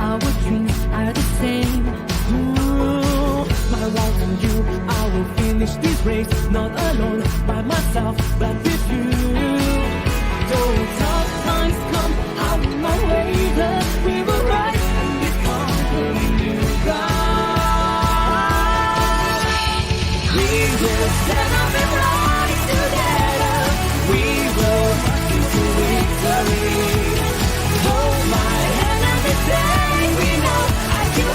our dreams are the same. My love and you, I will finish this race, not alone by myself, but with you. Though tough times come out my way, we will rise and become the new God. We will stand up and rise together. We will march into victory. Hold my hand and we say we know I do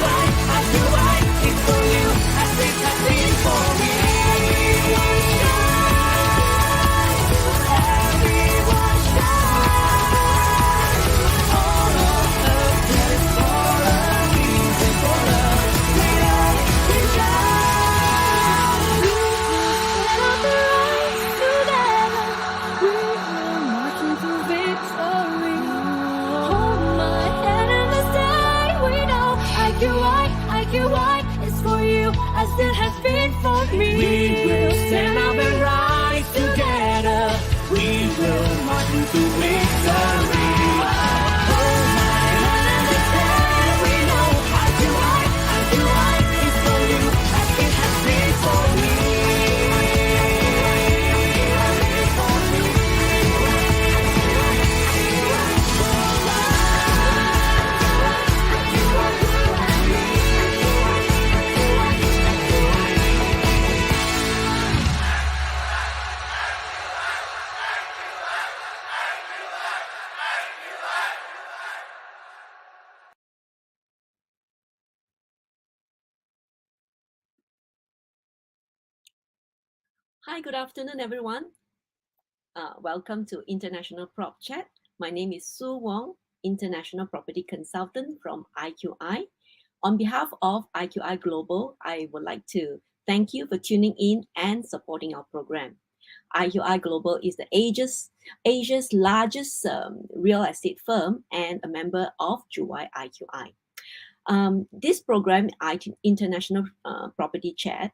right, it's for you as it has been for me. Everyone shine. All of earth is for a reason, for a greater vision. We will rise together. We will march into victory. Hold my hand and let's say we know I do right, it's for you as it has been for me. We will stand up and rise together. We will march into victory. Hold my hand and let's say we know I do right, it's for you as it has been for me. Hi, good afternoon, everyone. Welcome to International Prop Chat. My name is Sue Wong, International Property Consultant from IQI. On behalf of IQI Global, I would like to thank you for tuning in and supporting our program. IQI Global is the Asia's largest real estate firm and a member of JUI IQI. This program, International Property Chat,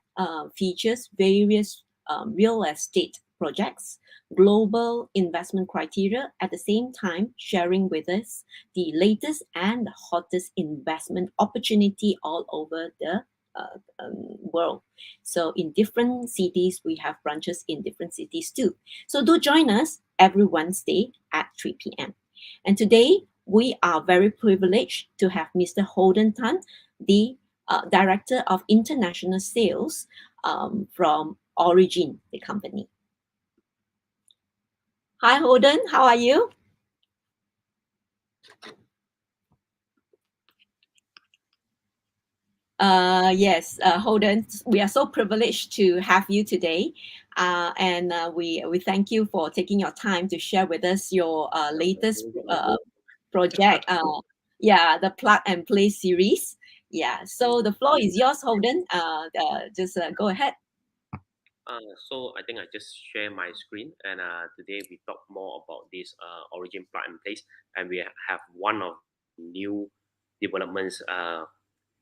features various real estate projects, global investment criteria, at the same time sharing with us the latest and hottest investment opportunity all over the world. So in different cities, we have branches in different cities too. So do join us every Wednesday at 3 p.m. And today, we are very privileged to have Mr. Holden Tan, the Director of International Sales from Origin, the company. Hi, Holden. How are you? Yes, Holden, we are so privileged to have you today. And we thank you for taking your time to share with us your latest project. The Plug and Play series. Yeah, so the floor is yours, Holden. Just go ahead. So I think I just share my screen, and today we talk more about this Origin Plug and Place, and we have one of new developments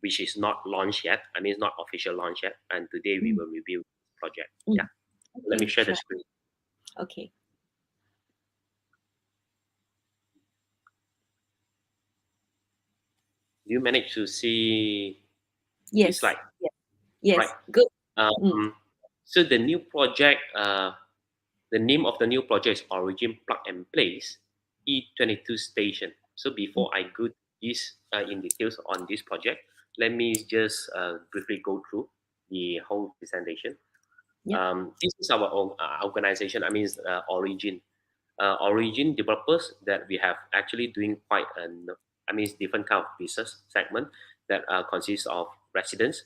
which is not launched yet. I mean, it's not official launch yet, and today we will review the project. Yeah, let me share the screen. Okay. Do you manage to see Yes. this slide? Yes. Right. Good. So the new project, the name of the new project is Origin Plug and Place E22 Station. So before I go this in details on this project, let me just briefly go through the whole presentation. This is our own organization. I mean, Origin. Origin developers that we have actually doing quite it's different kind of business segment that consists of residents.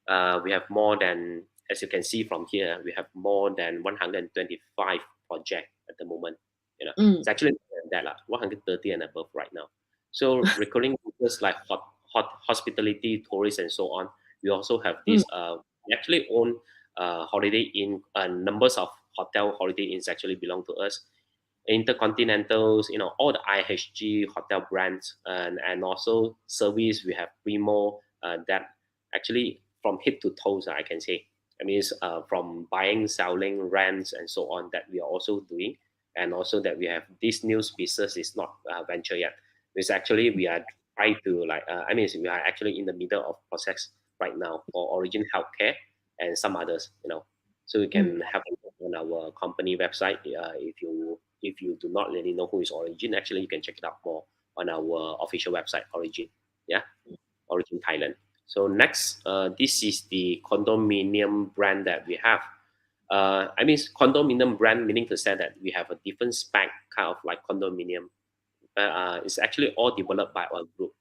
We have more than, as you can see from here, we have more than 125 projects at the moment. It's actually more than that, 130 and above right now. So recurring business like hospitality, tourists, and so on. We also have this. We actually own Holiday Inn. Numbers of hotel Holiday Inns actually belong to us. Intercontinentals, all the IHG hotel brands, and also service. We have Primo that actually from head to toes, I can say. I mean, it's, from buying, selling, rents, and so on that we are also doing, and also that we have this new business is not venture yet. It's actually we are try to like we are actually in the middle of process right now for Origin Healthcare and some others, so you Mm. can have a look on our company website. If you do not really know who is Origin, actually you can check it out more on our official website, Origin. Yeah, Origin Thailand. So next, this is the condominium brand that we have. Condominium brand meaning to say that we have a different spec, kind of like condominium. It's actually all developed by our group.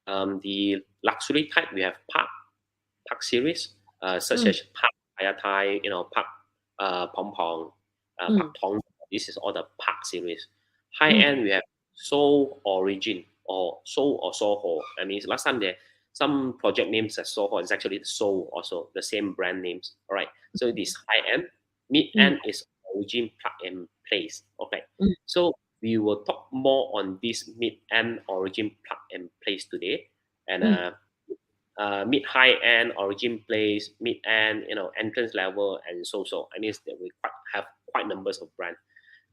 The luxury type, we have park series, such Mm. as park Ayatai, park Pom Pong, park Mm. Tong. This is all the park series. High Mm. end, we have Seoul Origin or Seoul or Soho. Last time there some project names as Soho. It's actually the Seoul also, the same brand names. All right. So this high end, mid Mm. end is Origin plug and place. Okay. Mm. So we will talk more on this mid end Origin plug and place today, and Mm. mid high end Origin place, mid end entrance level, and so. That we have quite numbers of brands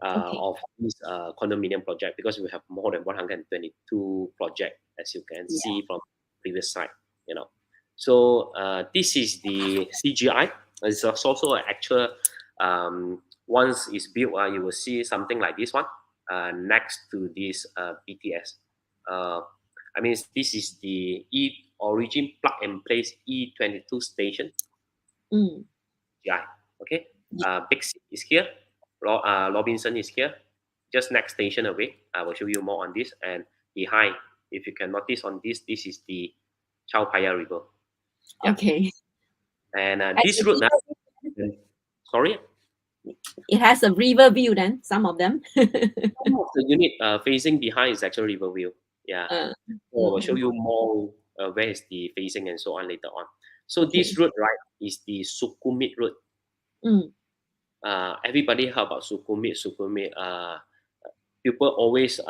Okay. of this condominium project, because we have more than 122 project, as you can Yeah. see from previous slide. So this is the CGI. It's also an actual. Once it's built, you will see something like this one next to this BTS. This is the Origin plug and place E22 station. Mm. Yeah. Okay. Yeah. Big C is here. Robinson is here. Just next station away. I will show you more on this. And behind, if you can notice on this is the Chao Phraya River. Yeah. Okay. And Has this a route, river- sorry, It has a river view then, some of them. some of the unit facing behind is actually Riverview. Yeah. Uh, So I will show mm, you more where is the facing and so on later on. So okay. this route, right, is the Sukhumvit route. Mm. Everybody heard about Sukhumvit. People always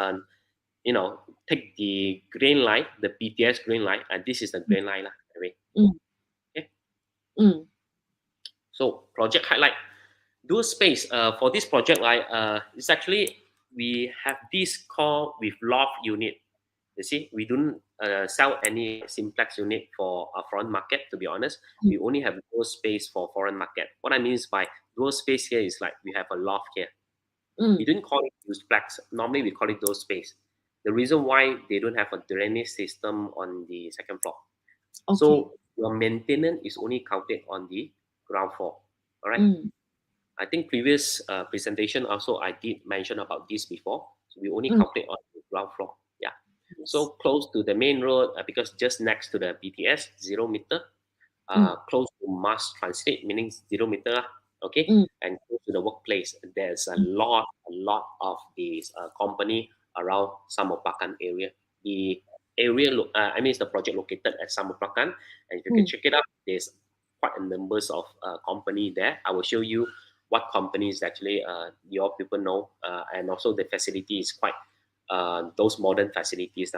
you know take the green line, the BTS green line, and this is the green line lah. Anyway, Mm. okay. Mm. So project highlight, dual space. For this project, right, it's actually we have this called with loft unit. You see, we don't sell any simplex unit for a foreign market. To be honest, Mm. we only have dual space for foreign market. What I mean is by dual space here is like we have a loft here. We Mm. didn't call it duplex. Normally, we call it those space. The reason why they don't have a drainage system on the second floor. Okay. So your maintenance is only counted on the ground floor. All right. Mm. I think previous presentation also I did mention about this before. So we only Mm. calculate on the ground floor. Yeah. Yes. So close to the main road because just next to the BTS, 0 meter. Mm. Close to mass transit, meaning 0 meter, okay, Mm. and close to the workplace. There's Mm. a lot of these company around Samopakan area. The area, it's the project located at Samopakan, and if you can Mm. check it out, there's quite a numbers of company there. I will show you what companies actually your people know, and also the facility is quite those modern facilities,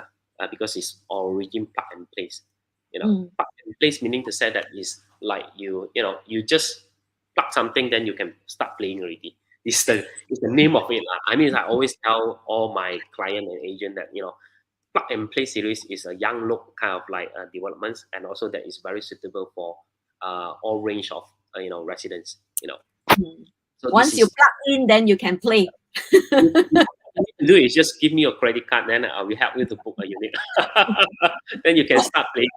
because it's origin plug and place. Mm. Plug and place meaning to say that is like you just plug something, then you can start playing already. It's the name of it. I always tell all my client and agent that plug and play series is a young look kind of like developments, and also that is very suitable for all range of residents. Mm. So this Once you is plug in, then you can play. you need to do is just give me your credit card, then I will help you to book a unit. Then you can start playing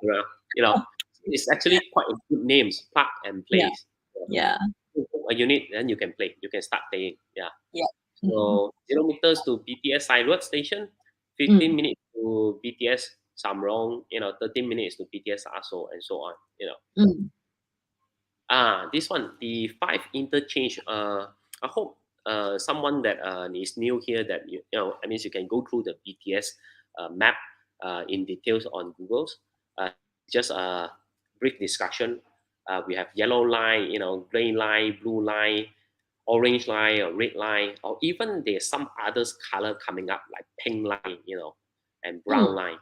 around. It's actually quite a good names, plug and Yeah. plays. Yeah. You book a unit, then you can play. You can start playing. Yeah. Yeah. Mm. So 0 meters to BTS Side Road Station, 15 Mm. minutes to BTS Samrong, 13 minutes to BTS Aso, and so on. Mm. This one, the five interchange. I hope someone that is new here that you can go through the BTS map in details on Google's. Just a brief discussion. We have yellow line, green line, blue line, orange line, or red line, or even there's some others color coming up like pink line, and brown Mm. line.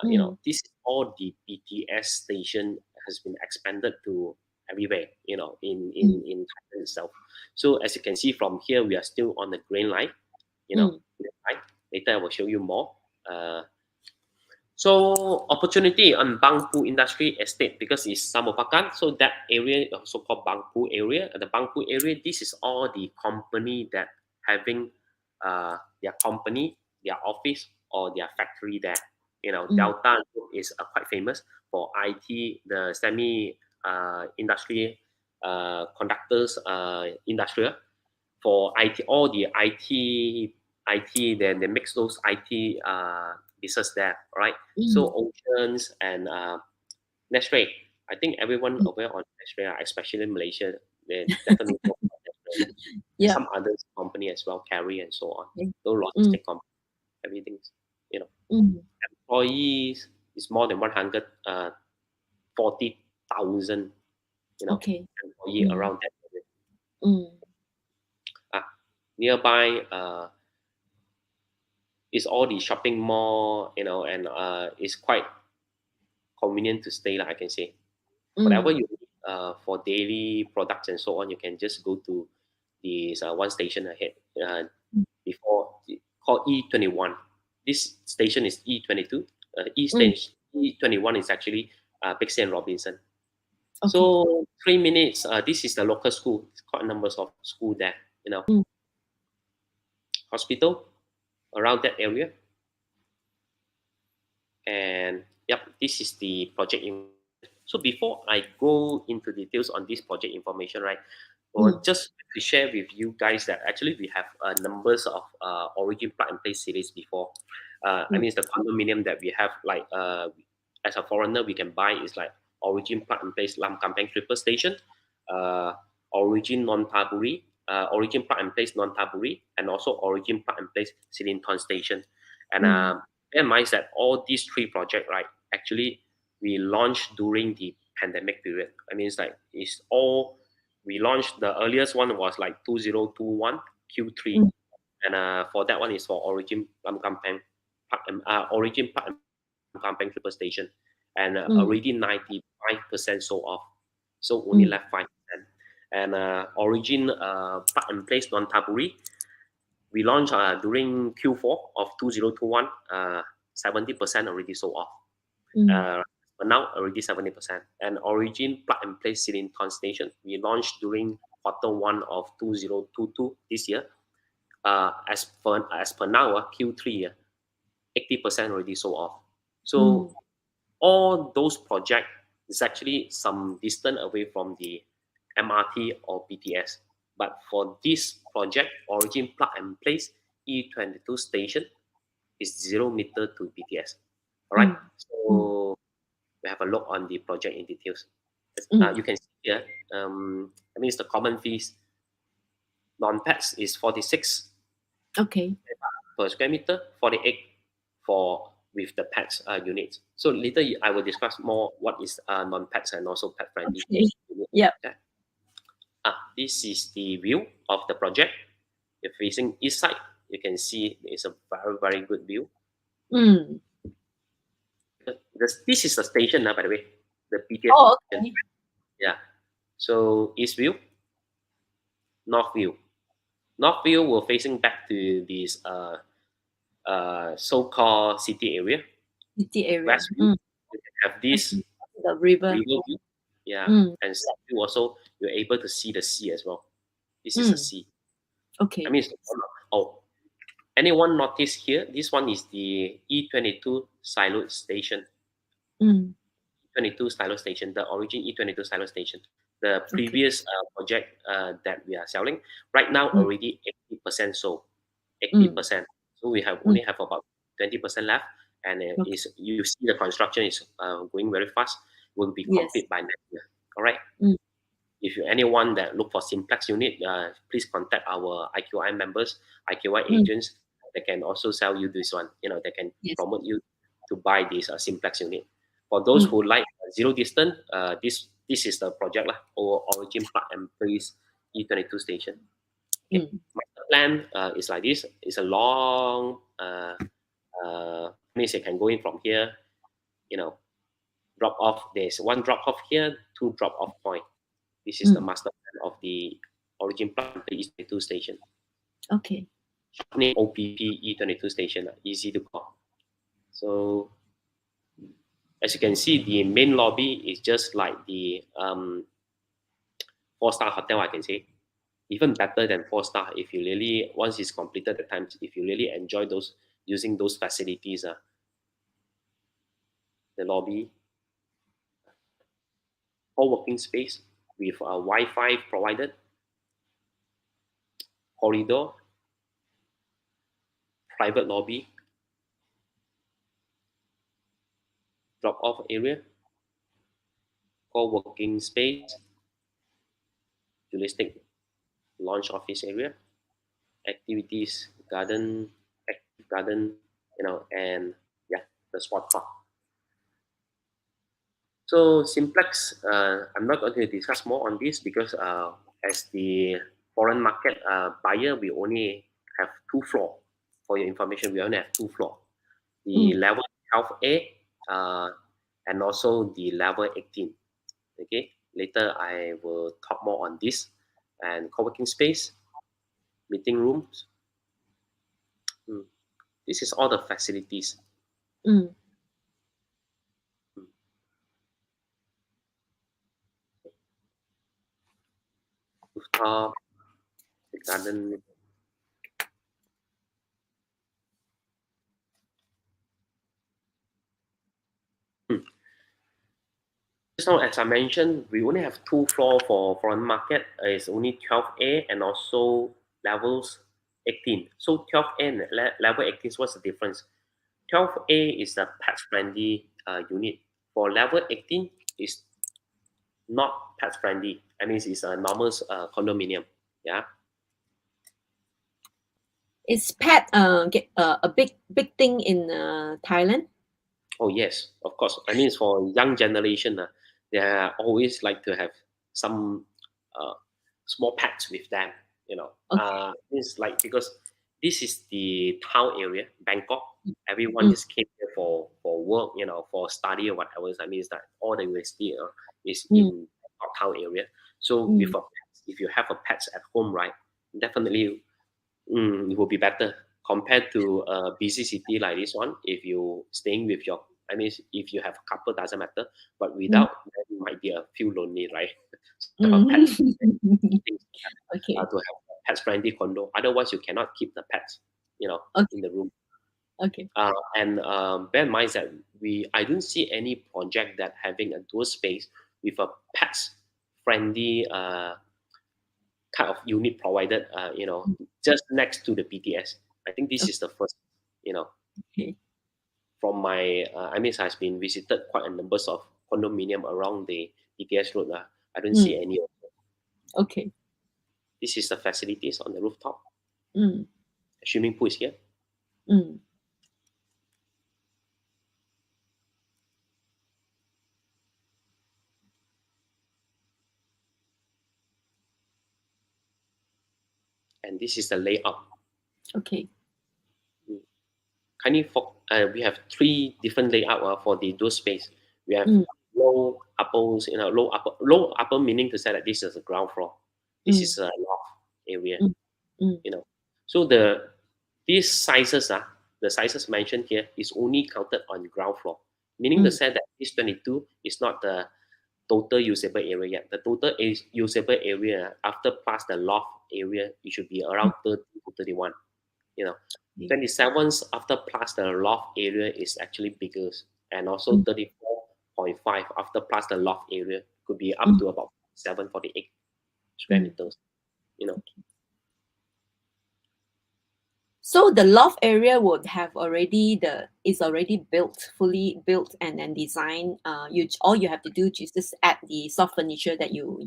Mm. This all the BTS station has been expanded to everywhere, Mm. in Thailand itself. So as you can see from here, we are still on the green line, Mm. green line. Later I will show you more. Uh, So opportunity on Bangpu Industry Estate because it's Samopakan, so that area also called Bangpu area. The Bangpu area, this is all the company that having their company, their office or their factory there. You know, Mm. Delta Group is quite famous for IT, the semi industry conductors industrial for IT, all the IT, then they mix those IT business there, right? Mm. So oceans and Nestle. I think everyone Mm. aware on Nestle, especially in Malaysia. They definitely know about Nestle. And Yeah. some other company as well, carry and so on. Okay. Those Mm. logistic company, everything, you know, Mm. employees is more than 140,000, you know, Okay. employee Mm. around that area. Mm. Ah, nearby is all the shopping mall, you know, and it's quite convenient to stay, like I can say. Whatever Mm. you need for daily products and so on, you can just go to this one station ahead before called E21. This station is E22. Mm. E21 is actually Bixby and Robinson. Okay. So 3 minutes. This is the local school. It's quite numbers of school there. You know, Mm. hospital around that area. And yep, this is the project information. So before I go into details on this project information, right, or Mm. just to share with you guys that actually we have numbers of origin plug and play series before. I Mm. mean, it's the condominium that we have, like as a foreigner we can buy is like origin plug and place Lam Kampeng triple station, uh, origin non taburi, origin plug and place non taburi, and also origin plug and place Silinton station. And Mm. bear in mind that all these three projects, right, actually we launched during the pandemic period. I mean, it's like it's all we launched. The earliest one was like 2021 Q3, Mm. and for that one is for Origin Lam Kampeng, Origin Park and Place Lam Kampeng Triple Station, and Mm. already 95% sold off, so only Mm. left 5%. And Origin Park and Place Non Taburi, we launched during Q4 of 2021, 70% already sold off. Mm. Uh, but now already 70%. And Origin Plug and Play Silinton Station, we launched during Q1 of 2022 this year. As per now, Q3, 80% already sold off. So Mm. all those projects is actually some distance away from the MRT or BTS. But for this project, Origin Plug and Place E22 Station is 0 meter to BTS. All right. Mm. Mm. So we have a look on the project in details. Mm. You can see here. I mean, it's the common fees. Non-pets is 46 Okay. per square meter, 48 for with the pets units. So later I will discuss more what is non-pets and also pet friendly. Okay. Yep. Okay. This is the view of the project. If facing east side, you can see it's a very very good view. Mm. This is the station, by the way, the BTS Oh, station. okay. Yeah. So east view, north view. North view will facing back to this so-called city area. City area. West view, Mm. you can have I this see. The river. river view. Yeah. Mm. And south view also, you're able to see the sea as well. This is a Mm. sea. I Okay. mean, oh, anyone notice here? This one is the E22 silo station. Mm. 22 silo station, the origin E22 silo station. The Okay. previous project that we are selling right now Mm. already 80% sold. Mm. 80%. So we have Mm. only have about 20% left, and Okay. is you see the construction is going very fast. Will be Yes. complete by next year. All right. Mm. If you anyone that look for simplex unit, please contact our IQI members, IQI Mm. agents. They can also sell you this one. You know, they can Yes. promote you to buy this simplex unit. For those Mm. who like zero distance, this is the project lah. Or Origin Plug and Place E22 station. Okay, Mm. master plan is like this. It's a long means you can go in from here. You know, drop off. There's one drop off here, two drop off point. This is the Mm. master plan of the Origin Plug and Play E22 station. Okay. Short name OPP E22 station. Easy to call. So As you can see, the main lobby is just like the 4-star hotel, I can say. Even better than 4-star if you really, once it's completed the times, if you really enjoy those using those facilities, the lobby, co-working space with Wi-Fi provided, corridor, private lobby, drop-off area, co-working space, realistic launch office area, activities, garden, active garden, and yeah, the sport park. So Simplex, I'm not going to discuss more on this because as the foreign market buyer, we only have 2 floor. For your information, we only have 2 floor. The level 12A and also the level 18. Okay, later I will talk more on this and co-working space, meeting rooms. This is all the facilities. Mm. Rooftop, the garden. Just now, as I mentioned, we only have 2 floor for foreign market. It's only 12A and also levels 18. So 12A and level 18, what's the difference? 12A is the pet friendly unit. For level 18, is not pet friendly. I mean, it's a normal condominium. Yeah. Is pet get a big thing in Thailand? Oh yes, of course. I mean, for young generation, they always like to have some uh, small pets with them. Okay. It's like because this is the town area, Bangkok. Everyone Mm, just came here for work, for study or whatever. I mean, it's like all the university is mm, in Bangkok town area. So with mm, a pet, if you have a pets at home, right, definitely it will be better compared to a busy city like this one. If you staying with your, I mean, if you have a couple, doesn't matter. But mm, without, then you might be a few lonely, right? So have a pet. mm. Things Okay. to have a pet friendly condo. Otherwise, you cannot keep the pets, Okay. in the room. Okay. And bear in mind that I don't see any project that having a dual space with a pets friendly kind of unit provided, just next to the BTS. I think this is the first, you know, Okay. from my, I mean, has been visited quite a numbers of condominium around the BTS road. I don't Mm, see any. okay. This is the facilities on the rooftop. Mm, Swimming pool is here. mm, And this is the layout. okay. Kindly we have 3 different layout for the door space. We have Mm, low uppers, low upper meaning to say that this is a ground floor. This mm, is a loft area, mm, mm, you know. So these sizes the sizes mentioned here is only counted on ground floor, meaning to mm, say that this 22 is not the total usable area yet. The total is usable area after plus the loft area, it should be mm, around 30 to 31. You know, okay. 27s after plus the loft area is actually bigger, and also Mm, 34.5 after plus the loft area could be up mm, to about 748 square mm. meters. You know, So the loft area would have already is already built, fully built and then designed. You all you have to do is just add the soft furniture that you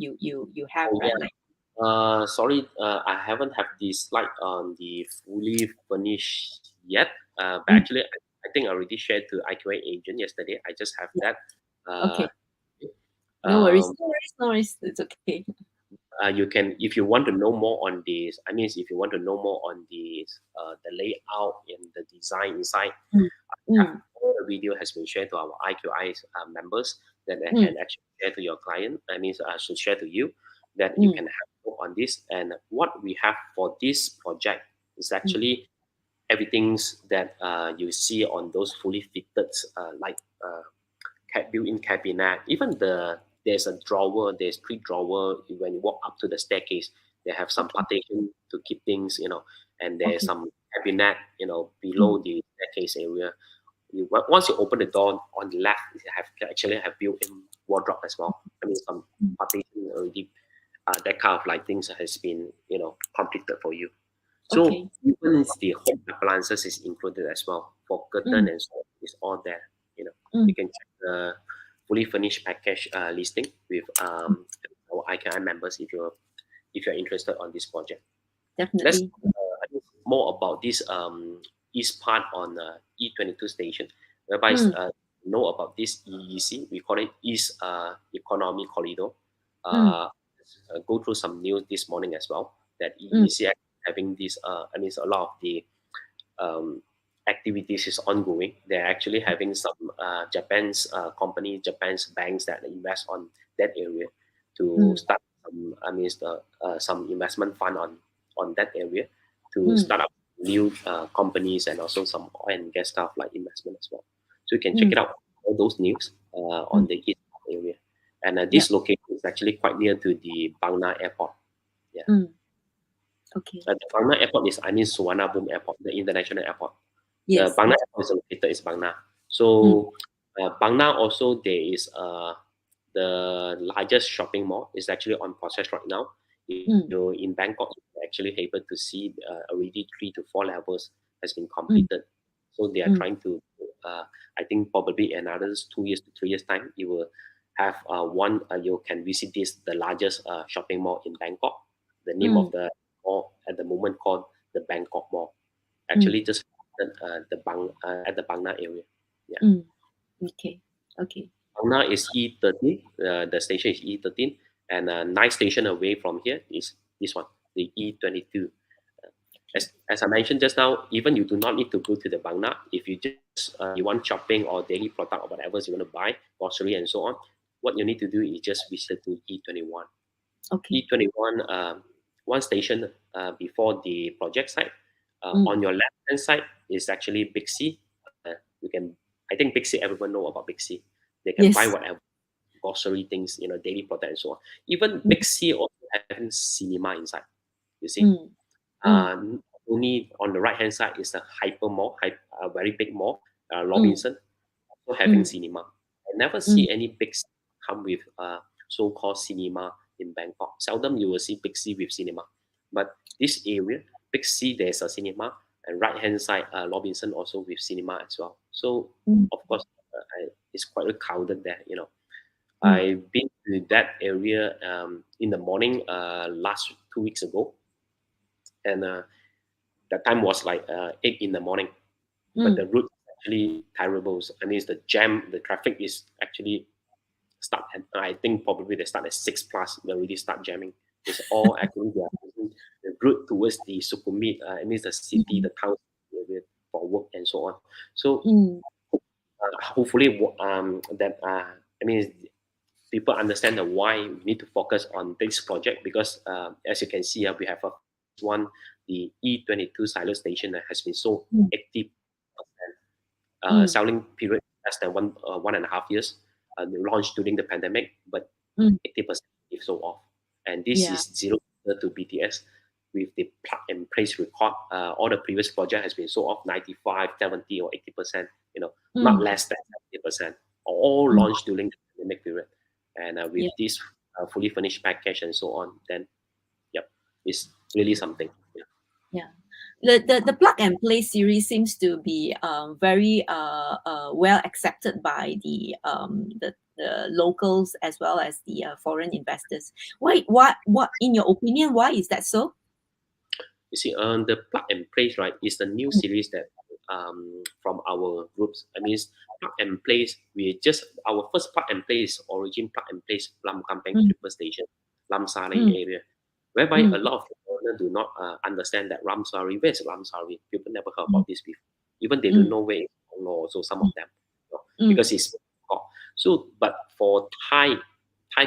have, oh right? yeah. Like, Sorry, I haven't have the slide on the fully furnished yet. But mm, actually, I think I already shared to IQA agent yesterday. I just have that. Uh, okay, no worries, um, no worries, no worries. It's okay. you can, if you want to know more on this, I mean, if you want to know more on this, the layout and the design inside, Mm, have mm, all the video has been shared to our IQI members that they mm, can actually share to your client. I mean, I should share to you that you mm, can have a look on this. And what we have for this project is mm, actually everything's that you see on those fully fitted like built-in cabinet. Even there's a drawer. There's 3 drawer when you walk up to the staircase. They have some Okay. partition to keep things, and there's Okay. some cabinet, below Mm. the staircase area. Once you open the door on the left, you actually have built-in wardrobe as well. I mean, some Mm. partition already. That kind of like things has been completed for you. So Okay. even the home appliances is included as well for curtain Mm. and so on. It's all there. You Mm. can check the fully furnished package listing with our IKI members if you're interested on this project. Let's Definitely. more about this east part on E22 station, whereby Mm. know about this EEC. We call it East Economy Corridor. Mm. Go through some news this morning as well that Mm. EEC having this. I mean, a lot of the um, activities is ongoing. They're actually having some Japan's company, Japan's banks that invest on that area to Mm. start some investment fund on that area to Mm. start up new companies and also some oil and gas stuff like investment as well. So you can check Mm. it out all those news on Mm. the east area. And Yep. this location is actually quite near to the Bang Na Airport. Yeah. Mm. Okay. The Bang Na Airport is, I mean, Suvarnabhumi Airport, the international airport. The Yes. Bang Na Yes. Airport is located in Bang Na. Mm. So Bang Na also there is the largest shopping mall is actually on process right now. If Mm. you're in Bangkok, you're actually able to see already 3 to 4 levels has been Mm. completed. So they are Mm. trying to, I think probably another 2 years to 3 years time, you will have one. You can visit this the largest shopping mall in Bangkok. The name of Mm. the mall at the moment called the Bangkok Mall. Mm. Actually, just at the Bang Na area. Yeah. Mm. Okay. Okay. Bang Na is E13. The station is E13, and 9 station away from here is this one, the E22. As I mentioned just now, even you do not need to go to the Bang Na. If you just you want shopping or daily product or whatever you want to buy, grocery and so on, what you need to do is just visit to E21. Okay. E21, one station before the project site. Mm. On your left hand side is actually Big C. You can, I think Big C, everyone know about Big C. They can buy Yes. whatever grocery things, daily product and so on. Even Mm. Big C also having cinema inside. You see, Mm. Mm. only on the right hand side is a hyper mall, a very big mall, Mm. Robinson, also having Mm. cinema. I never Mm. see any big C come with so-called cinema in Bangkok. Seldom you will see big C with cinema. But this area, big C, there's a cinema, and right hand side, Robinson also with cinema as well. So Mm. of course, it's quite crowded there. Mm. I've been to that area in the morning last 2 weeks ago, and that time was like 8 in the morning. But Mm. the route is actually terrible. I mean, the jam, the traffic is actually start at, I think probably they start at 6 plus. They already start jamming. It's all actually they are using the route towards the Sukhumvit. I mean, the city, Mm. the town area for work and so on. So Mm. hopefully, that I mean, people understand the why we need to focus on this project because as you can see, we have a one, the E22 silo station that has been sold Mm. 80%. Mm. Selling period less than 1.5 years. Launched during the pandemic, but Mm. 80% is sold off. And this Yeah. is zero to BTS with the plug and place record. All the previous project has been sold off 95, 70, or 80%. Not Mm. less than 70%. All Mm. launched during the pandemic period. And with Yeah. this fully furnished package and so on, then yep, it's really something. Yeah. Yeah. The plug and play series seems to be very well accepted by the locals as well as the foreign investors. Why? What in your opinion? Why is that so? You see, the plug and place, right, is the new Mm. series that from our groups. I mean, plug and place. We just our first plug and place origin plug and place Lam Kampeng Mm. Triple Station, Lamsari Mm. area, whereby a Mm. lot of foreigners do not understand that Ramsari. Where's Ramsari? People never heard Mm. about this before. Even they don't Mm. know where it's also some Mm. of them, Mm. because it's so. But for Thai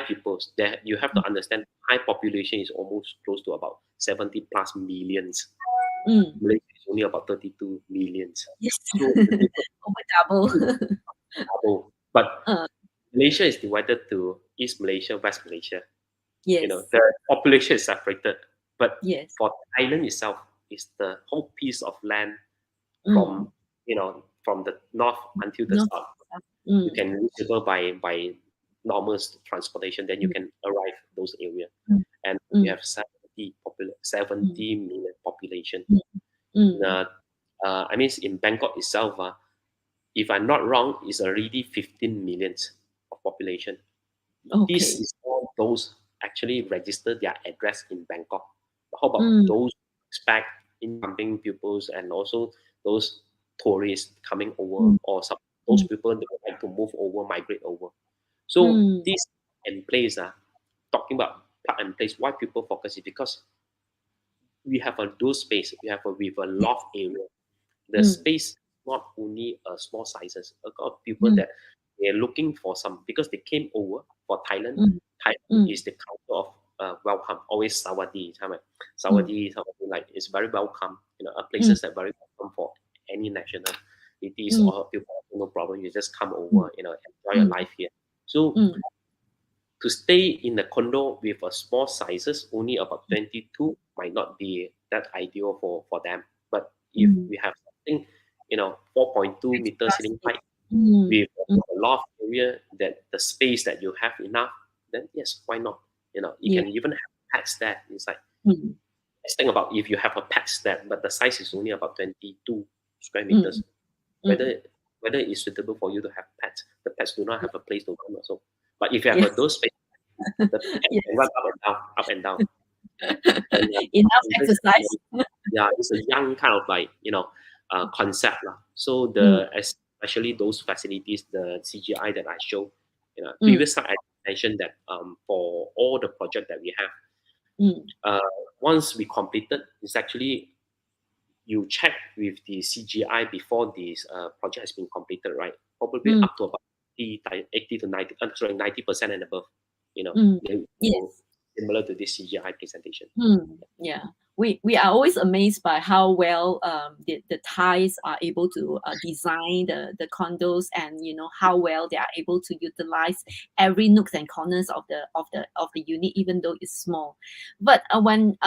peoples, that you have to understand, Thai population is almost close to about 70 plus millions. Mm. Malaysia is only about 32 millions. Yes. So the difference Over double. is double. But uh. Malaysia is divided to East Malaysia, West Malaysia. Yes. The population is separated, but Yes. for Thailand itself is the whole piece of land Mm. from from the north until the No. south. You Mm. can reachable by normal transportation. Then you Mm. can arrive those areas, Mm. and we Mm. have 70 Mm. 70 million population. Mm. Mm. Uh, I mean, in Bangkok itself, if I'm not wrong, is already 15 millions of population. This Okay. is all those actually register their address in Bangkok. How about Mm. those expect incoming pupils and also those tourists coming over Mm. or some those Mm. people that would like to move over, migrate over. So Mm. this and place talking about plug and place, why people focus is because we have a those space, we have a with a loft area. The Mm. space not only a small sizes. A lot of people Mm. that they're looking for some because they came over for Thailand. Mm. Thailand Mm. is the culture of welcome, always sawadee, Mm. sawadee, sawadee, like it's very welcome. Mm. Places that very welcome for any nationalities Mm. or people. No problem, you just come Mm. over, enjoy your Mm. life here. So Mm. to stay in a condo with a small sizes, only about 22 might not be that ideal for them. But if Mm. we have something, 4.2 meter Extra ceiling space. height Mm. with Mm. a loft area that the space that you have enough, then yes, why not? You Yeah. can even have pets there inside. Mm. Let's think about if you have a pet there, but the size is only about 22 square Mm. meters, Mm. whether whether it's suitable for you to have pets. The pets do not have a place to run also. But if you have Yes. those space, the pet can Yes. run up and down, up and down. And Enough this, exercise. yeah, it's a young kind of like concept lah. So Mm. especially those facilities, the CGI that I showed, Mm. previous slide I mentioned that for all the project that we have, Mm. uh, once we completed, it's actually you check with the CGI before this project has been completed, right? Probably Mm. up to about 80 to 90, sorry, 90% and above. Mm. They will Yes. similar to this CGI presentation. Yeah, we are always amazed by how well the Thais are able to design the condos, and how well they are able to utilize every nooks and corners of the unit, even though it's small. But when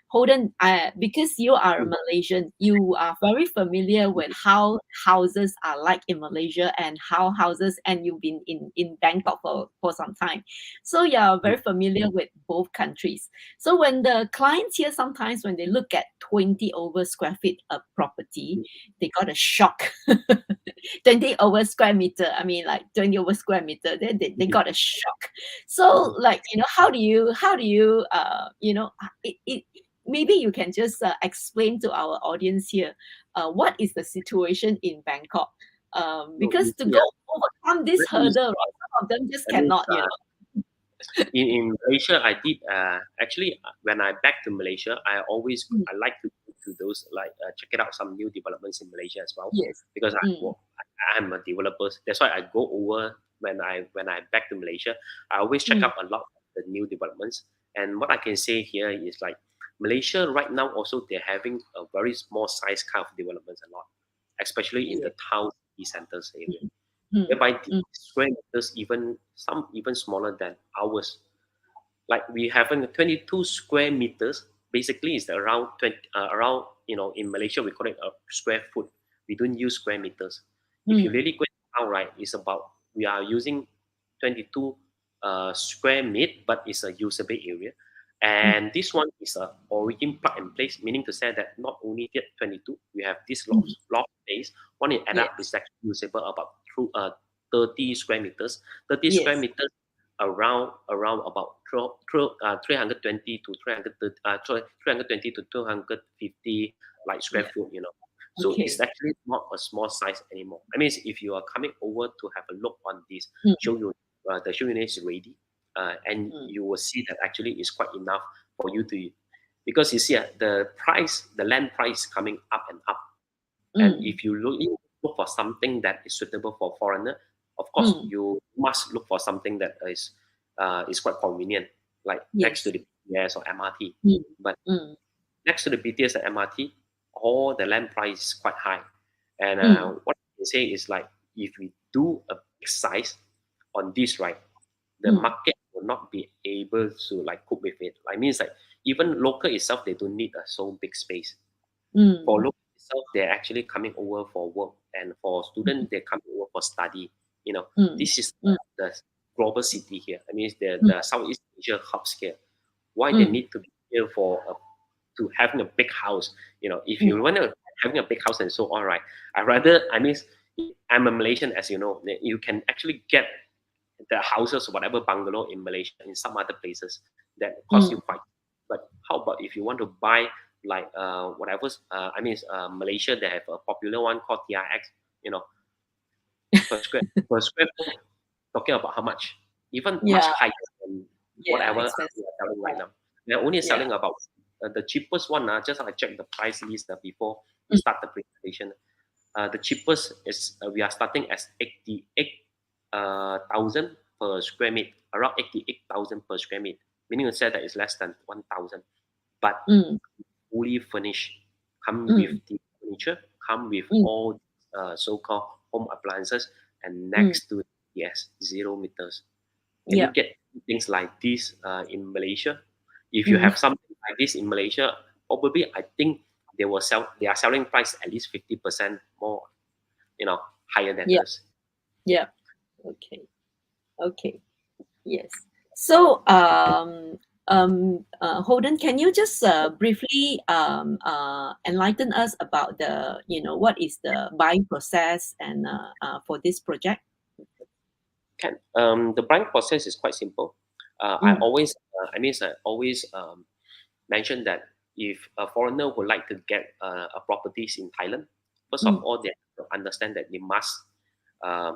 Holden, because you are a Mm. Malaysian, you are very familiar with how houses are like in Malaysia, and how houses, and you've been in Bangkok for some time. So you're very familiar with both countries. So when the clients here, sometimes when they look at 20 over square feet of property, they got a shock. 20 over square meter, I mean like 20 over square meter, they got a shock. So like, how do you maybe you can just explain to our audience here, what is the situation in Bangkok? So Because you to see, go overcome this let me hurdle, right? Some of them just That means cannot. in Malaysia, I did actually when I back to Malaysia, Mm. I like to go to those like check it out some new developments in Malaysia as well Yes. because Mm. I'm a developer. That's why I go over when I back to Malaysia. I always check Mm. out a lot of the new developments. And what I can say here is like Malaysia right now also they're having a very small size kind of developments a lot, especially in Yeah. the town centers area Mm. Mm. whereby the Mm. square meters even smaller than ours. Like we have a 22 square meters. Basically, it's around 20 around in Malaysia we call it a square foot. We don't use square meters. If you Mm. really go down, right, it's about we are using 22 square meter, but it's a usable area. Mm. And this one is a origin plug and place, meaning to say that not only get 22, we have this Mm. loft space. When it add up, Yes. it's actually usable about through 30 square meters. 30 square Yes. meters around about 320 to 330 320 to 250 like square Yeah. foot. So it's Okay. actually not a small size anymore. I mean, if you are coming over to have a look on this Mm. show unit, the show unit is ready, and Mm. you will see that actually is quite enough for you to, because you see the land price is coming up and up, and Mm. if you look for something that is suitable for foreigner, of course Mm. you must look for something that is quite convenient, like next to Yes. the BTS or MRT. Mm. But Mm. next to the BTS and MRT, all the land price is quite high. And Mm. what they say is like if we do a big big size on this, right? The market will not be able to like cope with it. I mean, it's like even local itself, they don't need a so big space. For local itself, they're actually coming over for work, and for students, they're coming over for study. You know, this is the global city here. I mean, it's the Southeast Asia hubs here. Why they need to be here for to having a big house? You know, if you want to having a big house and so on, right? I rather, I mean, I'm a Malaysian, as you know, you can actually get the houses, whatever bungalow in Malaysia, in some other places that cost you quite. But how about if you want to buy like whatever? Malaysia they have a popular one called TRX. You know, per square foot, talking about how much? Even much Yeah. higher than Yeah. whatever we Expensive. are selling right now. They're only Yeah. selling about the cheapest one. Just I checked the price list before we start the presentation. The cheapest is we are starting as 88,000 per square meter, around 88,000 per square meter, meaning to say that it's less than 1,000, but fully furnished, come with the furniture, come with all so-called home appliances, and next to yes, 0 meters. Can you Yeah. get things like this in Malaysia? If you have something like this in Malaysia, probably I think they will sell. They are selling price at least 50% more, higher than Yeah. us. Yeah. Okay. Okay. Yes. So, Holden, can you just briefly enlighten us about the, what is the buying process and for this project? The buying process is quite simple. Mm, I always mention that if a foreigner would like to get a properties in Thailand, first of mm, all, they have to understand that they must uh,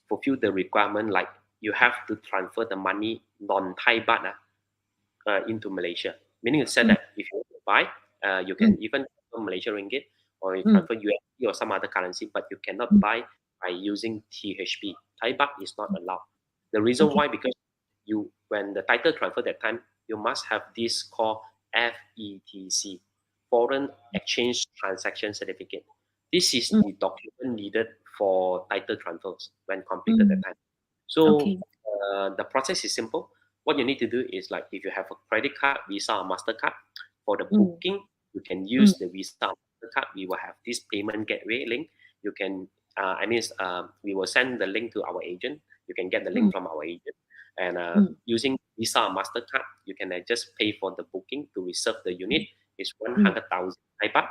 fulfill the requirement like you have to transfer the money non-Thai baht into Malaysia. Meaning to say mm, that if you want to buy, you mm, can even transfer Malaysian ringgit or you mm. transfer USD or some other currency, but you cannot buy by using THB. Thai baht is not allowed. The reason Okay. why, because you when the title transfer that time, you must have this called FETC, Foreign Exchange Transaction Certificate. This is Mm, the document needed for title transfers when completed that mm. time. So Okay. the process is simple. What you need to do is like if you have a credit card, Visa or Mastercard, for the Mm, booking, you can mm, use the Visa or Mastercard. We will have this payment gateway link. You can, we will send the link to our agent. You can get the mm, link from our agent, and mm, using Visa or Mastercard, you can just pay for the booking to reserve the unit. It's mm, 100,000 baht.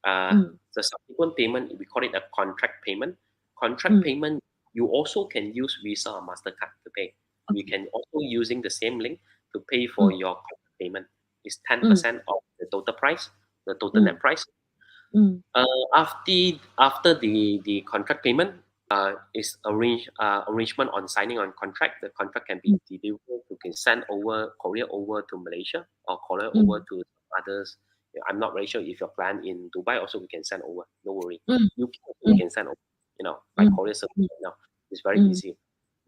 mm, The subsequent payment, we call it a contract payment. Contract mm. payment, you also can use Visa or Mastercard to pay. We Okay. can also using the same link to pay for Mm, your contract payment. It's mm, 10% of the total price, the total mm, net price. mm, After the contract payment is arrangement on signing on contract. The contract can be mm, delivered. You can send over courier over to Malaysia or courier over mm, to others. Yeah, I'm not very sure if your plan in Dubai also we can send over. No worry. mm, UK also we mm, can send over. By mm, courier service mm, right now. It's very mm, easy.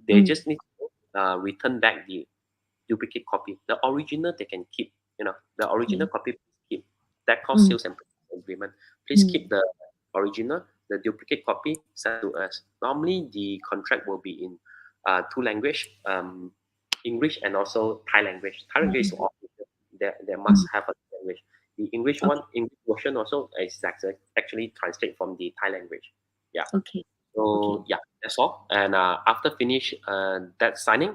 They mm, just need to return back the duplicate copy. The original they can keep. The original okay. copy please keep. That cost Mm, sales and purchase agreement. Please keep mm, the original. The duplicate copy sent to us. Normally the contract will be in two language, English and also Thai language. Thai language is mm, official. They must mm. have a language. The English Okay. one, English version also is actually translate from the Thai language. Yeah. Okay. Okay. So yeah, that's all. And after finish that signing,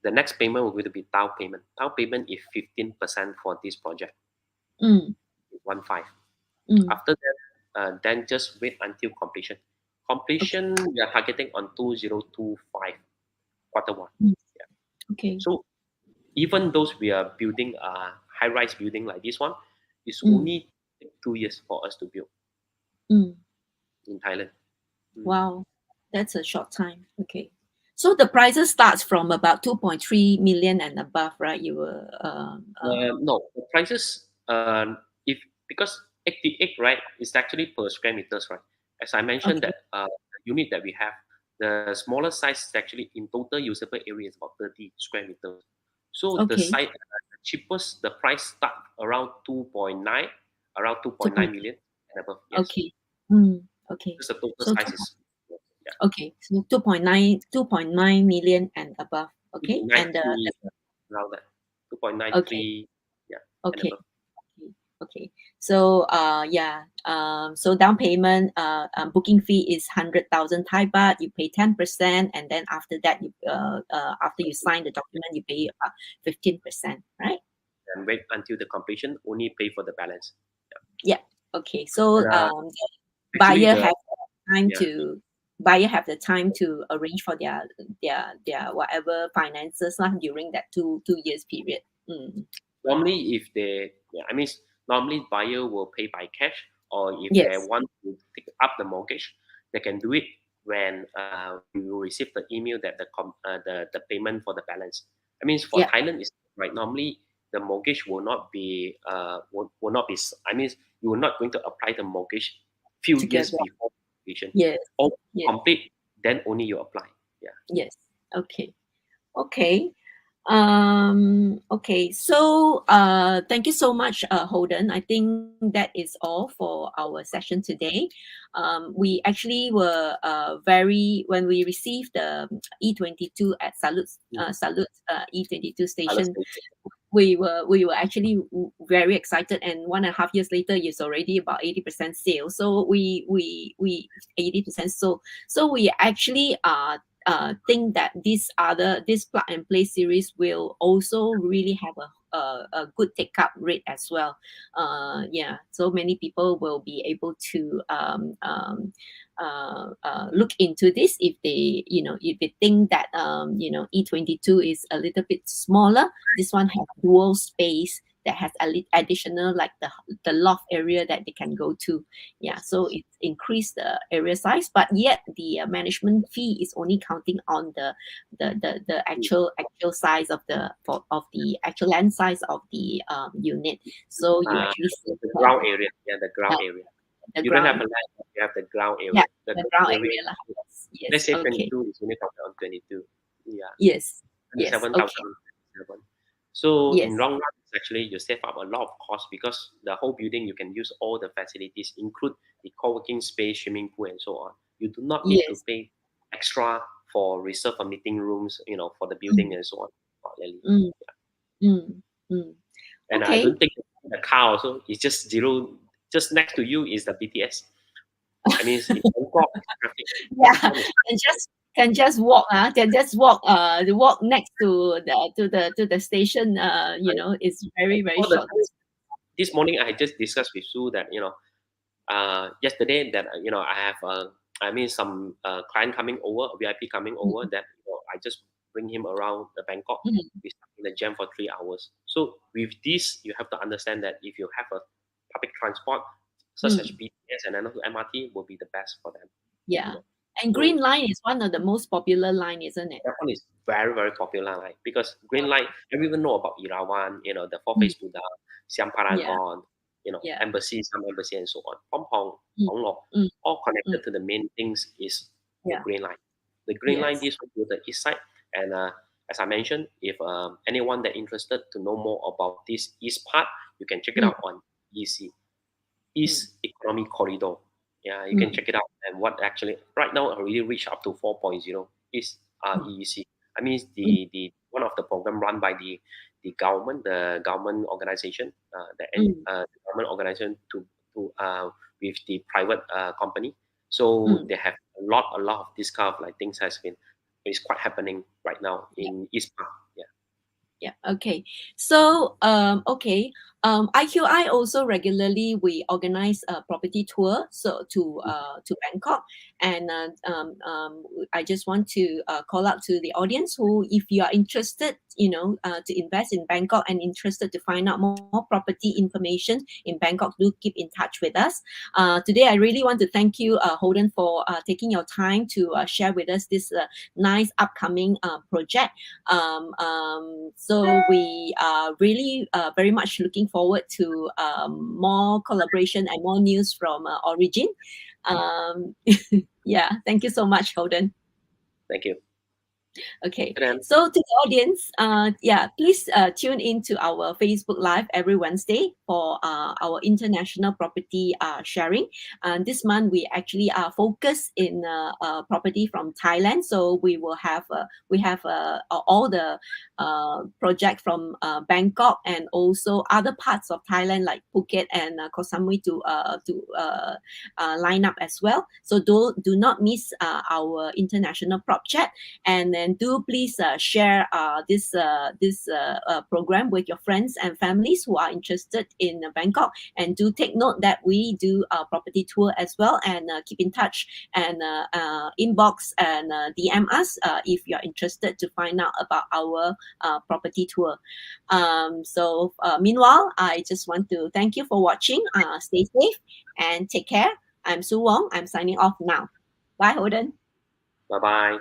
the next payment will be down payment. Down payment is 15% for this project, Mm, 1 5. mm. After that, then just wait until completion. Okay. Completion we are targeting on 2025 quarter one. Mm, Yeah. okay. So even those we are building a high rise building like this one, it's Mm, only take 2 years for us to build mm. in Thailand. Mm. Wow. That's a short time. Okay. So the prices starts from about 2.3 million and above, right? You were No, the prices, if because 88, right, is actually per square meters, right? As I mentioned okay. that the unit that we have, the smaller size is actually in total usable area is about 30 square meters. So the Okay. site, the cheapest, the price start around 2.9, around 2.9 2.3. million and above. Yes, Okay. Mm, okay. because the total So size two, is. Okay, so 2.9 million and above. Okay, and the 2.93 around that. okay, 2.93, yeah, and okay. above. Okay. Okay. So yeah. So down payment booking fee is 100,000 Thai baht. You pay 10%, and then after that you after you sign the document you pay 15%, right? And wait until the completion, only pay for the balance. Yeah. Okay. So And actually, buyer the have time yeah, to buyer have the time to arrange for their whatever finances lah during that two years period. Mm. normally if they, yeah, I mean, normally buyer will pay by cash, or if they Yes. want to take up the mortgage, they can do it when we will receive the email that the payment for the balance. I mean, for Yeah. Thailand is right. Normally, the mortgage will not be will not be. I mean, you are not going to apply the mortgage few years Together. before completion. Yes. Or Yes. complete, then only you apply. Yeah. Yes. Okay. Okay. Okay. So, thank you so much, Holden. I think that is all for our session today. We actually were very when we received the E22 at Salute E22 Let's station. say We were actually very excited, and 1.5 years later it's already about 80% sale, so we 80% sold. So we actually think that this plug and play series will also really have a good take up rate as well. Yeah, so many people will be able to look into this if they think that E22 is a little bit smaller. This one has dual space that has additional, like the loft area that they can go to. Yeah, so it increased the area size, but yet the management fee is only counting on the actual size of the actual land size of the unit. So you actually see the ground area. Yeah, the ground uh, area. the You don't have ground, a land, you have the ground yeah, area. The the ground ground area, area lah. Yes, yes, let's say okay, 22 is only counted on 22. Yeah, yes, yes, okay, 27,000. So in yes, long run, it's actually you save up a lot of cost because the whole building you can use all the facilities, include the co-working space, swimming pool, and so on. You do not need to yes. pay extra for reserve for meeting rooms, for the building Mm, and so on. Not really. mm, mm, mm. And I Okay. don't think the car also is just zero. Just next to you is the BTS. I mean, in Bangkok, traffic Yeah, every time is can just walk walk next to the station, right. it's very, very All the short. time. This morning, I just discussed with Sue that yesterday that I have I mean some client coming over, VIP coming over, Mm, that I just bring him around the Bangkok. mm, We stuck in the jam for 3 hours. So with this, you have to understand that if you have a public transport such as mm, BTS and then also MRT will be the best for them. You yeah. know, And Green so Line is one of the most popular line, isn't it? that one is very, very popular, like because Green Line, everyone know about Irawan, the Four Mm, Face Buddha, Siam yeah, Paragon, yeah. embassy, some embassy and so on. Pom Pong, Mm, Hong Lo, mm, all mm, connected to the main things is the yeah. Green Line. The Green Line Yes. gives to the east side, and as I mentioned, if anyone that interested to know more about this east part, you can check it Mm, out on EC. mm, East Economic Corridor. Yeah, you can mm, check it out. And what actually right now already reached up to 4.0 is mm, EEC. I mean mm, the one of the program run by the government organization, mm, the government organization to with the private company. So mm. they have a lot of this kind of like things has been is quite happening right now Yeah. in East Park. Yeah. Yeah. Okay. So, okay. IQI also regularly we organize a property tour to Bangkok, and I just want to call out to the audience who, if you are interested, to invest in Bangkok and interested to find out more property information in Bangkok, do keep in touch with us. Today, I really want to thank you, Holden, for taking your time to share with us this nice upcoming project. So we are really very much looking forward to more collaboration and more news from Origin. Um, yeah, thank you so much, Holden. Thank you. Okay, And then so to the audience, yeah, please tune in to our Facebook Live every Wednesday for our international property sharing. This month we actually are focused in property from Thailand, so we will have all the project from Bangkok and also other parts of Thailand like Phuket and Koh Samui to line up as well. So do not miss our international prop chat, and then do please share this program with your friends and families who are interested in Bangkok, and do take note that we do a property tour as well, and keep in touch and inbox and DM us if you're interested to find out about our property tour. Meanwhile, I just want to thank you for watching. Stay safe and take care. I'm Su Wong. I'm signing off now. Bye, Holden. Bye bye.